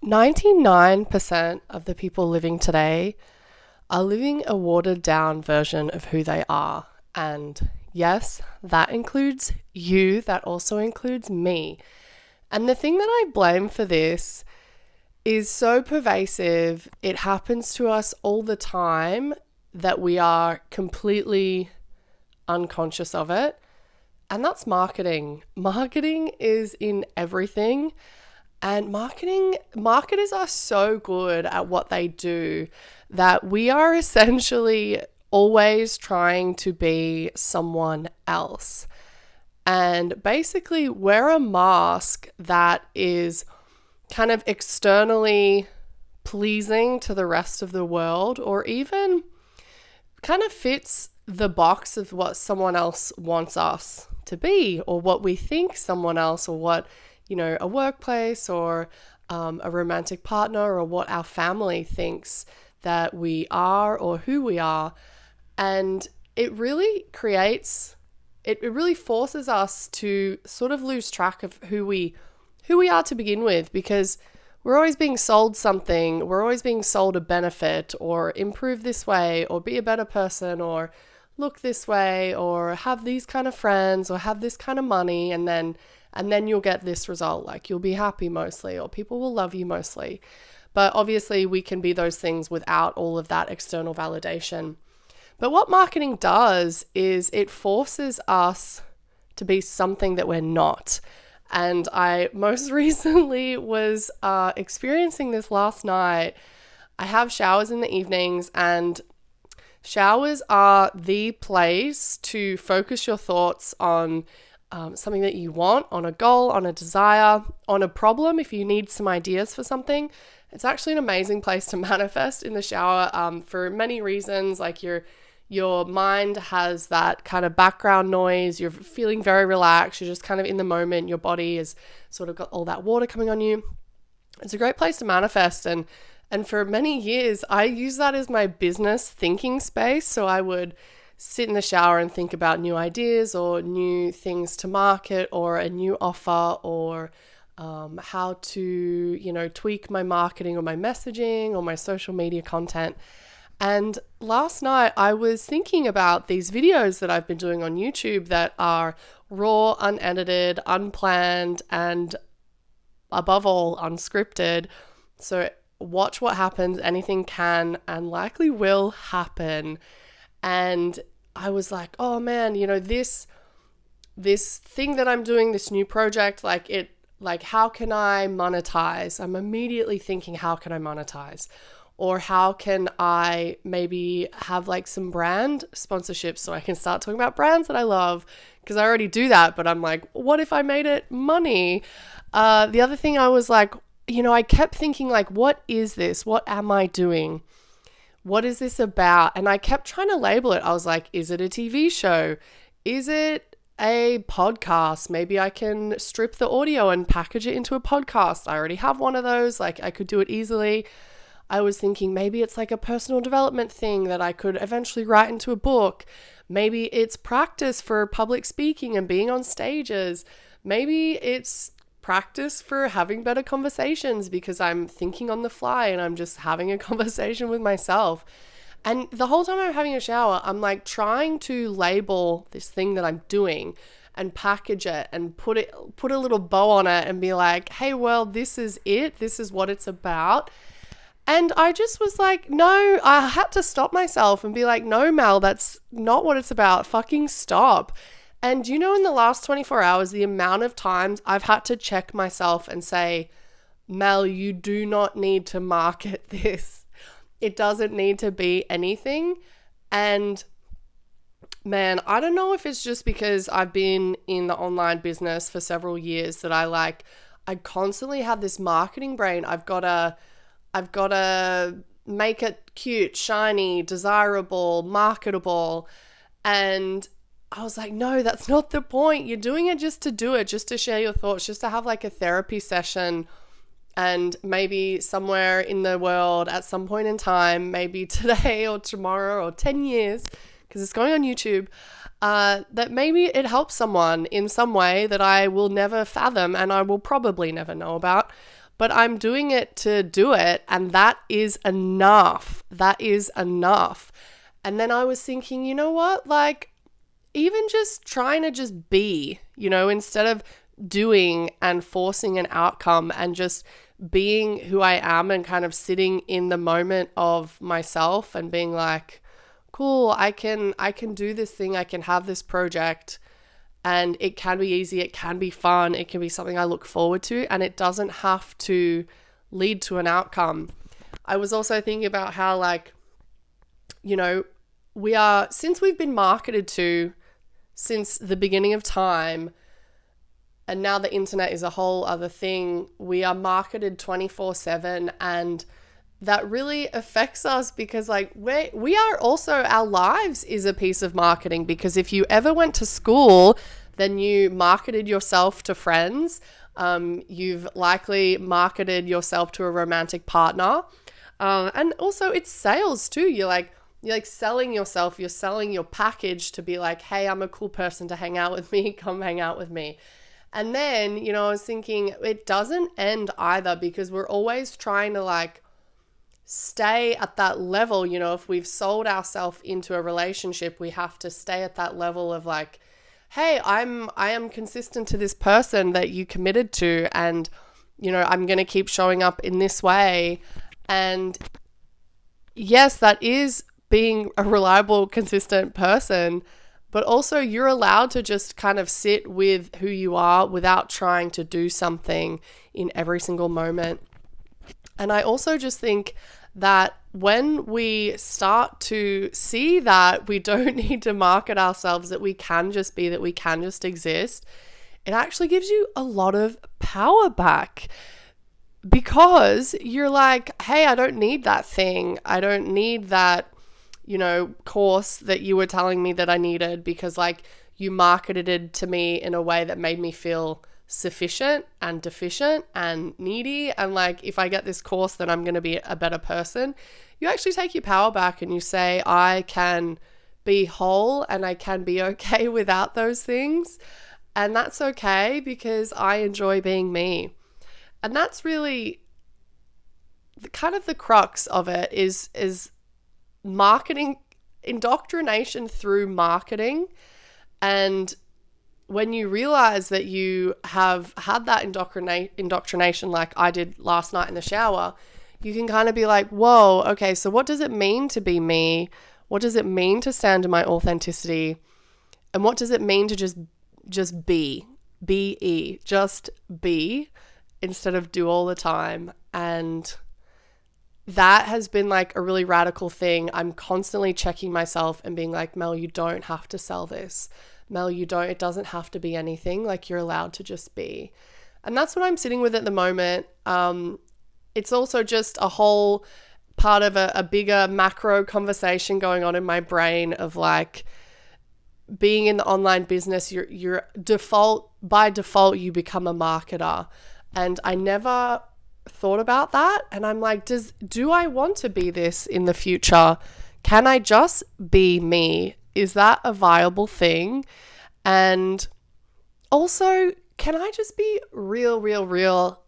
99% of the people living today are living a watered down version of who they are. And yes, that includes you, that also includes me. And the thing that I blame for this is so pervasive, it happens to us all the time that we are completely unconscious of it. And that's marketing. Marketing is in everything. And marketers are so good at what they do that we are essentially always trying to be someone else. And basically, wear a mask that is kind of externally pleasing to the rest of the world, or even kind of fits the box of what someone else wants us to be, or what we think someone else, or what, a workplace or a romantic partner, or what our family thinks that we are or who we are. And it really forces us to sort of lose track of who we are to begin with, because we're always being sold something. We're always being sold a benefit, or improve this way, or be a better person, or look this way, or have these kind of friends, or have this kind of money, and then you'll get this result, like you'll be happy mostly, or people will love you mostly. But obviously we can be those things without all of that external validation. But what marketing does is it forces us to be something that we're not. And I most recently was experiencing this last night. I have showers in the evenings, and showers are the place to focus your thoughts on something that you want, on a goal, on a desire, on a problem. If you need some ideas for something, it's actually an amazing place to manifest in the shower for many reasons. Like your mind has that kind of background noise. You're feeling very relaxed. You're just kind of in the moment. Your body has sort of got all that water coming on you. It's a great place to manifest. And for many years, I used that as my business thinking space. So I would sit in the shower and think about new ideas, or new things to market, or a new offer, or how to, tweak my marketing or my messaging or my social media content. And last night I was thinking about these videos that I've been doing on YouTube that are raw, unedited, unplanned, and above all, unscripted. So watch what happens. Anything can and likely will happen. And I was like, oh man, this thing that I'm doing, this new project, how can I monetize? I'm immediately thinking, how can I monetize? Or how can I maybe have some brand sponsorships so I can start talking about brands that I love? Because I already do that, but I'm like, what if I made it money? The other thing I was like, I kept thinking what is this? What am I doing? What is this about? And I kept trying to label it. I was like, is it a TV show? Is it a podcast? Maybe I can strip the audio and package it into a podcast. I already have one of those. I could do it easily. I was thinking maybe it's a personal development thing that I could eventually write into a book. Maybe it's practice for public speaking and being on stages. Maybe it's practice for having better conversations because I'm thinking on the fly and I'm just having a conversation with myself. And the whole time I'm having a shower, I'm trying to label this thing that I'm doing and package it and put a little bow on it and be like, hey, well, this is it. This is what it's about. And I just was like, no, I had to stop myself and be like, no, Mel, that's not what it's about. Fucking stop. And in the last 24 hours, the amount of times I've had to check myself and say, Mel, you do not need to market this. It doesn't need to be anything. And man, I don't know if it's just because I've been in the online business for several years that I constantly have this marketing brain. I've got to make it cute, shiny, desirable, marketable. And I was like, no, that's not the point. You're doing it just to do it, just to share your thoughts, just to have a therapy session. And maybe somewhere in the world at some point in time, maybe today or tomorrow or 10 years, because it's going on YouTube, that maybe it helps someone in some way that I will never fathom and I will probably never know about. but I'm doing it to do it. And that is enough. That is enough. And then I was thinking, you know what? Like, even just trying to just be, instead of doing and forcing an outcome, and just being who I am and kind of sitting in the moment of myself and being like, cool, I can do this thing, I can have this project, and it can be easy, it can be fun, it can be something I look forward to, and it doesn't have to lead to an outcome. I was also thinking about how, like, since we've been marketed to since the beginning of time, and now the internet is a whole other thing, we are marketed 24/7, and that really affects us because, like, we are also, our lives is a piece of marketing, because if you ever went to school, then you marketed yourself to friends. You've likely marketed yourself to a romantic partner. And also it's sales too. You're like selling yourself, you're selling your package to be like, hey, I'm a cool person to hang out with me, come hang out with me. And then, I was thinking it doesn't end either, because we're always trying to like stay at that level. If we've sold ourselves into a relationship, we have to stay at that level of like, hey, I am consistent to this person that you committed to, and I'm going to keep showing up in this way. And yes, that is being a reliable, consistent person, but also you're allowed to just kind of sit with who you are without trying to do something in every single moment. And I also just think that when we start to see that we don't need to market ourselves, that we can just be, that we can just exist, it actually gives you a lot of power back, because you're like, hey, I don't need that thing. I don't need that, course that you were telling me that I needed, because like you marketed it to me in a way that made me feel sufficient and deficient and needy, and like, if I get this course, then I'm going to be a better person. You actually take your power back and you say, I can be whole and I can be okay without those things, and that's okay, because I enjoy being me. And that's really kind of the crux of it, is marketing, indoctrination through marketing. And when you realize that you have had that indoctrination like I did last night in the shower, you can kind of be like, whoa, okay, so what does it mean to be me? What does it mean to stand in my authenticity? And what does it mean to just be, just be, instead of do all the time? And that has been like a really radical thing. I'm constantly checking myself and being like, Mel, you don't have to sell this. Mel, it doesn't have to be anything. Like, you're allowed to just be. And that's what I'm sitting with at the moment. It's also just a whole part of a bigger macro conversation going on in my brain of like, being in the online business, by default, you become a marketer. And I never thought about that, and I'm like, do I want to be this in the future? Can I just be me? Is that a viable thing? And also, can I just be real?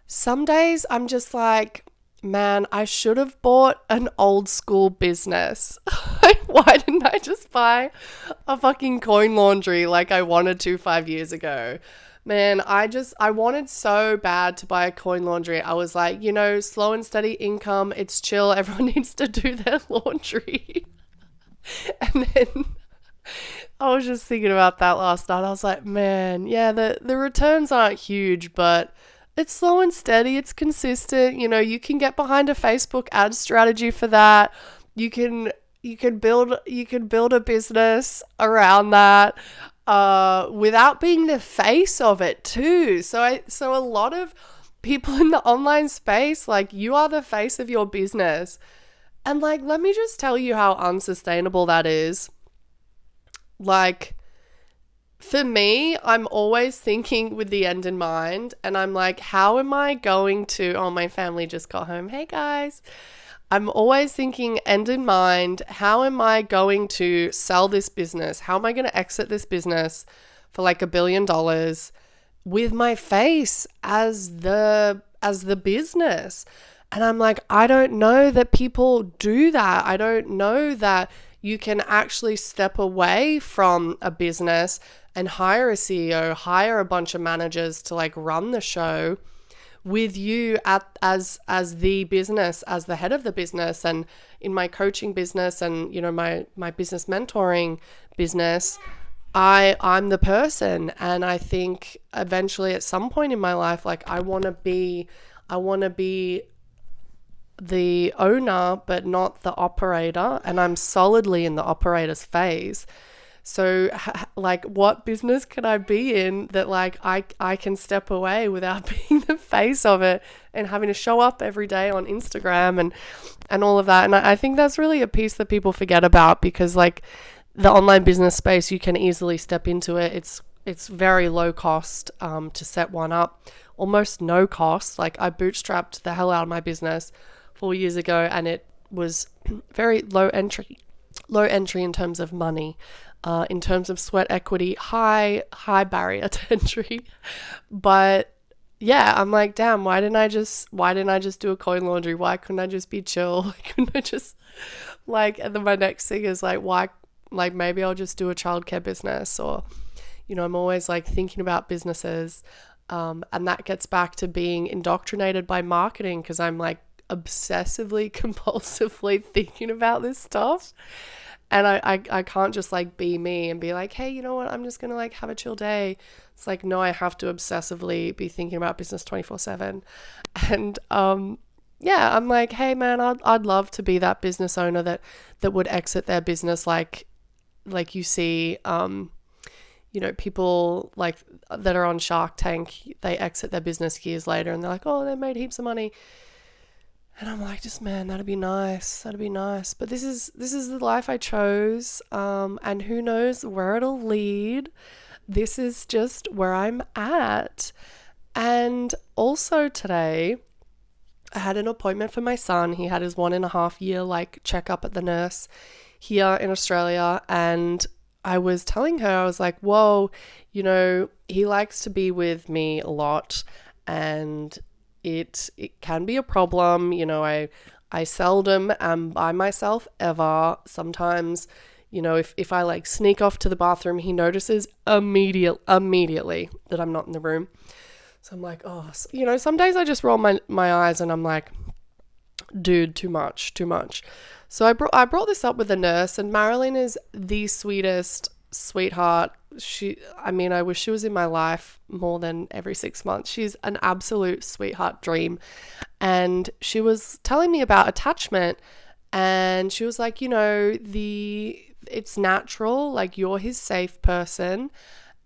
Some days I'm just like, man, I should have bought an old school business. Why didn't I just buy a fucking coin laundry like I wanted to 5 years ago? Man, I wanted so bad to buy a coin laundry. I was like, slow and steady income. It's chill. Everyone needs to do their laundry. And then I was just thinking about that last night. I was like, man, yeah, the returns aren't huge, but it's slow and steady. It's consistent. You can get behind a Facebook ad strategy for that. You can build a business around that. Without being the face of it too. So a lot of people in the online space, like, you are the face of your business. And like, let me just tell you how unsustainable that is. Like, for me, I'm always thinking with the end in mind, and I'm like, how am I going to, my family just got home. Hey guys. I'm always thinking end in mind, how am I going to sell this business? How am I going to exit this business for like $1 billion with my face as the business. And I'm like, I don't know that people do that. I don't know that you can actually step away from a business and hire a CEO, hire a bunch of managers to like run the show with you as the business, as the head of the business. And in my coaching business and, you know, my business mentoring business, I'm the person. And I think eventually at some point in my life, like I want to be the owner, but not the operator. And I'm solidly in the operator's phase. So like what business can I be in that like I can step away without being the face of it and having to show up every day on Instagram and all of that. And I think that's really a piece that people forget about, because like the online business space, you can easily step into it. It's very low cost to set one up, almost no cost. Like I bootstrapped the hell out of my business 4 years ago, and it was very low entry in terms of money. In terms of sweat equity, high barrier to entry. But yeah, I'm like, damn, why didn't I just do a coin laundry? Why couldn't I just be chill? Why couldn't I just like, and then my next thing is like, why, like maybe I'll just do a childcare business, or, you know, I'm always like thinking about businesses. And that gets back to being indoctrinated by marketing, because I'm like obsessively, compulsively thinking about this stuff. And I can't just like be me and be like, hey, you know what, I'm just going to like have a chill day. It's like, no, I have to obsessively be thinking about business 24/7. And yeah, I'm like, hey man, I'd love to be that business owner that would exit their business like you see, you know, people like that are on Shark Tank, they exit their business years later and they're like, oh, they made heaps of money. And I'm like, just, man, that'd be nice. But this is the life I chose. And who knows where it'll lead. This is just where I'm at. And also today, I had an appointment for my son. He had his 1.5 year like checkup at the nurse here in Australia. And I was telling her, I was like, whoa, you know, he likes to be with me a lot. And it can be a problem. You know, I seldom am by myself ever. Sometimes, you know, if I like sneak off to the bathroom, he notices immediately that I'm not in the room. So I'm like, oh, you know, some days I just roll my eyes and I'm like, dude, too much. So I brought this up with the nurse, and Marilyn is the sweetest sweetheart. I wish she was in my life more than every 6 months. She's an absolute sweetheart dream. And she was telling me about attachment, and she was like, you know, it's natural, like you're his safe person,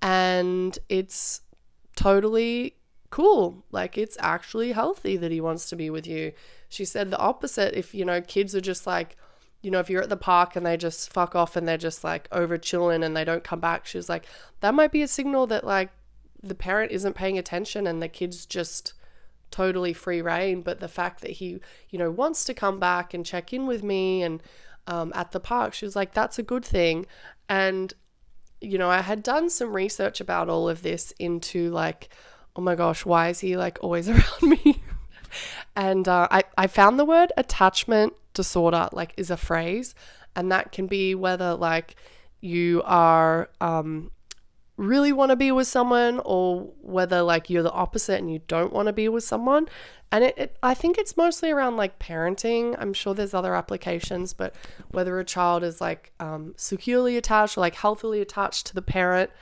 and it's totally cool. Like it's actually healthy that he wants to be with you. She said the opposite. If, you know, kids are just like, you know, if you're at the park and they just fuck off and they're just like over chilling and they don't come back, she was like, that might be a signal that like the parent isn't paying attention and the kid's just totally free reign. But the fact that he, you know, wants to come back and check in with me and at the park, she was like, that's a good thing. And, you know, I had done some research about all of this into like, oh my gosh, why is he like always around me? And I found the word attachment disorder like is a phrase, and that can be whether like you are really want to be with someone, or whether like you're the opposite and you don't want to be with someone. And I think it's mostly around like parenting. I'm sure there's other applications, but whether a child is like securely attached or like healthily attached to the parent.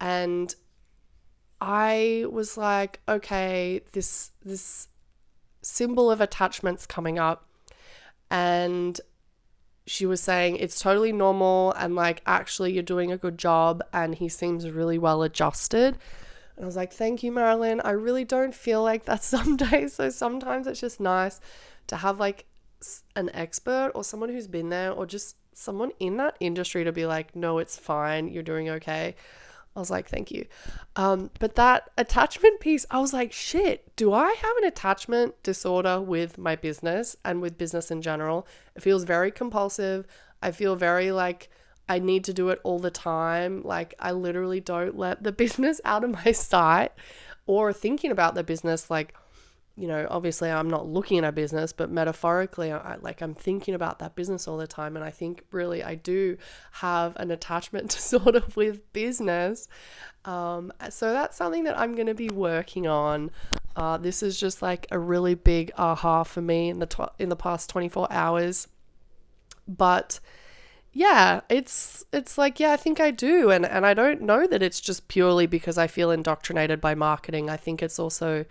And I was like, okay, this symbol of attachment's coming up. And she was saying it's totally normal, and like actually you're doing a good job, and he seems really well adjusted. And I was like, thank you, Marilyn. I really don't feel like that some days. So sometimes it's just nice to have like an expert or someone who's been there, or just someone in that industry to be like, no, it's fine, you're doing okay. I was like, thank you. But that attachment piece, I was like, shit, do I have an attachment disorder with my business and with business in general? It feels very compulsive. I feel very like I need to do it all the time. Like, I literally don't let the business out of my sight or thinking about the business. Like, obviously I'm not looking at a business, but metaphorically, I'm thinking about that business all the time. And I think really I do have an attachment to sort of with business. So that's something that I'm going to be working on. This is just like a really big aha for me in the past 24 hours. But yeah, it's like, yeah, I think I do. And I don't know that it's just purely because I feel indoctrinated by marketing. I think it's also,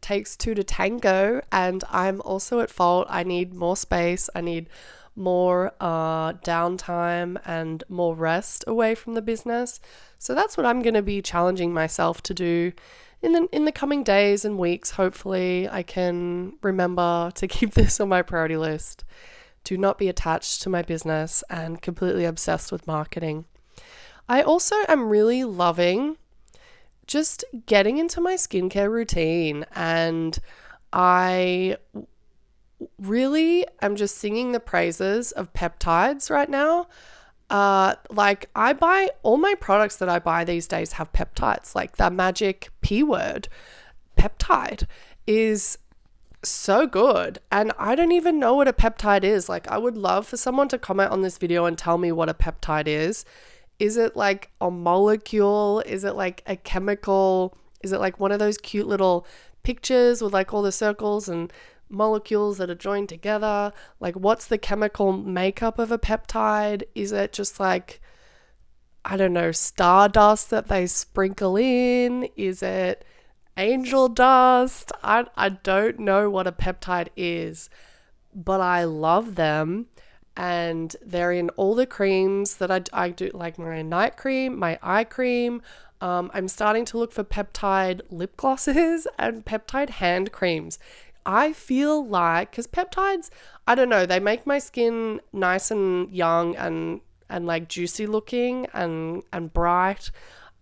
takes two to tango, and I'm also at fault. I need more space. I need more downtime and more rest away from the business. So that's what I'm going to be challenging myself to do in the coming days and weeks. Hopefully I can remember to keep this on my priority list, to not be attached to my business and completely obsessed with marketing. I also am really loving just getting into my skincare routine, and I really am just singing the praises of peptides right now. I buy all my products that I buy these days have peptides. Like, the magic P word, peptide, is so good. And I don't even know what a peptide is. Like, I would love for someone to comment on this video and tell me what a peptide is. Is it like a molecule? Is it like a chemical? Is it like one of those cute little pictures with like all the circles and molecules that are joined together? Like, what's the chemical makeup of a peptide? Is it just like, I don't know, stardust that they sprinkle in? Is it angel dust? I don't know what a peptide is, but I love them. And they're in all the creams that I do, like my night cream, my eye cream. I'm starting to look for peptide lip glosses and peptide hand creams. I feel like, because peptides, I don't know, they make my skin nice and young and like juicy looking and bright.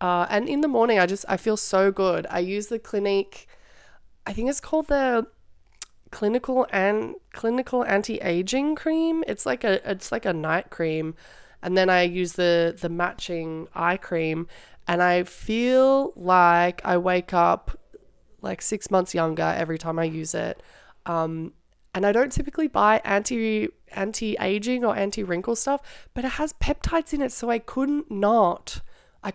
And in the morning, I feel so good. I use the Clinique, I think it's called the clinical anti-aging cream. It's like a night cream, and then I use the matching eye cream, and I feel like I wake up like 6 months younger every time I use it. And I don't typically buy anti-aging or anti-wrinkle stuff, but it has peptides in it, so I couldn't not. I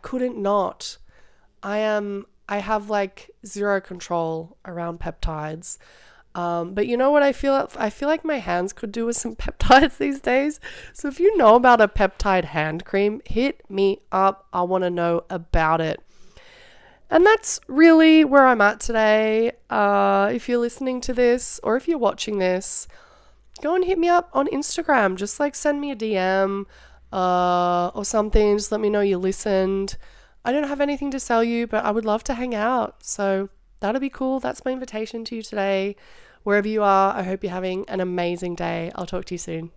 have like zero control around peptides. But you know what I feel like my hands could do with some peptides these days. So if you know about a peptide hand cream, hit me up. I want to know about it. And that's really where I'm at today. If you're listening to this or if you're watching this, go and hit me up on Instagram. Just like send me a DM or something. Just let me know you listened. I don't have anything to sell you, but I would love to hang out. So that'll be cool. That's my invitation to you today. Wherever you are, I hope you're having an amazing day. I'll talk to you soon.